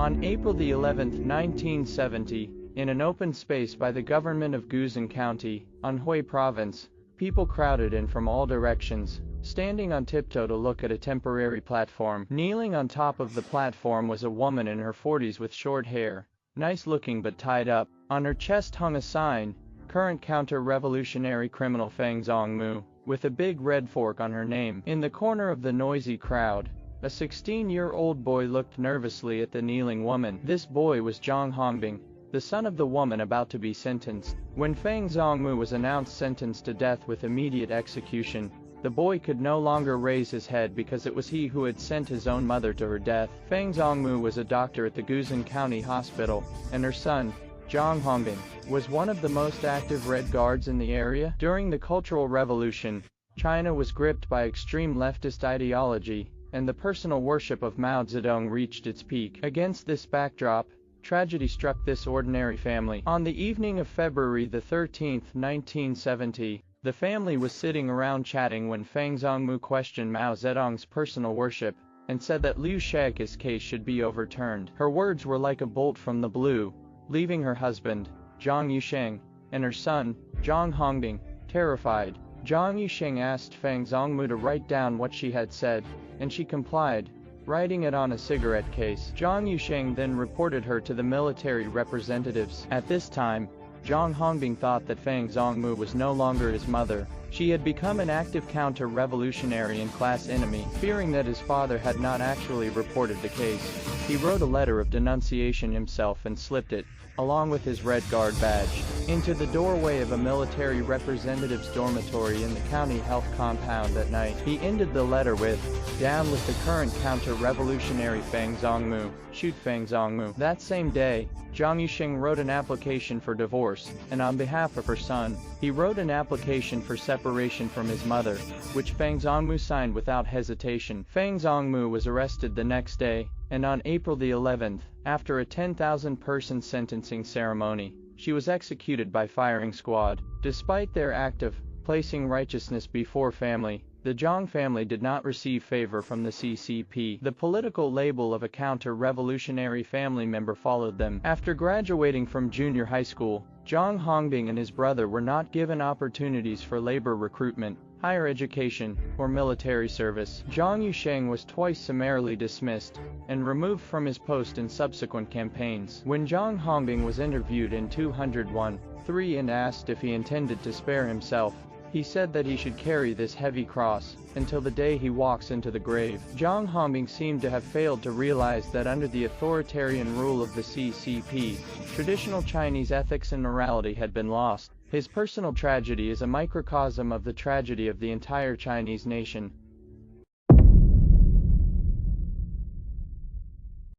On April the 11th, 1970, in an open space by the government of Guzhen County, Anhui Province, people crowded in from all directions, standing on tiptoe to look at a temporary platform. Kneeling on top of the platform was a woman in her 40s with short hair, nice looking but tied up. On her chest hung a sign, "Current counter-revolutionary criminal Fang Zhongmou," with a big red fork on her name. In the corner of the noisy crowd, a 16-year-old boy looked nervously at the kneeling woman. This boy was Zhang Hongbing, the son of the woman about to be sentenced. When Fang Zhongmou was announced sentenced to death with immediate execution, the boy could no longer raise his head because it was he who had sent his own mother to her death. Fang Zhongmou was a doctor at the Guzhen County Hospital, and her son, Zhang Hongbing, was one of the most active Red Guards in the area. During the Cultural Revolution, China was gripped by extreme leftist ideology, and the personal worship of Mao Zedong reached its peak. Against this backdrop, tragedy struck this ordinary family. On the evening of February the 13th, 1970, the family was sitting around chatting when Fang Zhongmou questioned Mao Zedong's personal worship, and said that Liu Shage's case should be overturned. Her words were like a bolt from the blue, leaving her husband, Zhang Yusheng, and her son, Zhang Hongbing, terrified. Zhang Yusheng asked Fang Zhongmou to write down what she had said, and she complied, writing it on a cigarette case. Zhang Yusheng then reported her to the military representatives. At this time, Zhang Hongbing thought that Fang Zhongmou was no longer his mother. She had become an active counter-revolutionary and class enemy. Fearing that his father had not actually reported the case, he wrote a letter of denunciation himself and slipped it, along with his Red Guard badge, into the doorway of a military representative's dormitory in the county health compound at night. He ended the letter with, "Down with the current counter-revolutionary Fang Zhongmou, shoot Fang Zhongmou." That same day, Zhang Yusheng wrote an application for divorce, and on behalf of her son, he wrote an application for separation from his mother, which Fang Zhongmou signed without hesitation. Fang Zhongmou was arrested the next day, and on April the 11th, after a 10,000-person sentencing ceremony, she was executed by firing squad. Despite their act of placing righteousness before family, the Zhang family did not receive favor from the CCP. The political label of a counter-revolutionary family member followed them. After graduating from junior high school, Zhang Hongbing and his brother were not given opportunities for labor recruitment, higher education, or military service. Zhang Yusheng was twice summarily dismissed and removed from his post in subsequent campaigns. When Zhang Hongbing was interviewed in 201-3 and asked if he intended to spare himself, he said that he should carry this heavy cross until the day he walks into the grave. Zhang Hongbing seemed to have failed to realize that under the authoritarian rule of the CCP, traditional Chinese ethics and morality had been lost. His personal tragedy is a microcosm of the tragedy of the entire Chinese nation.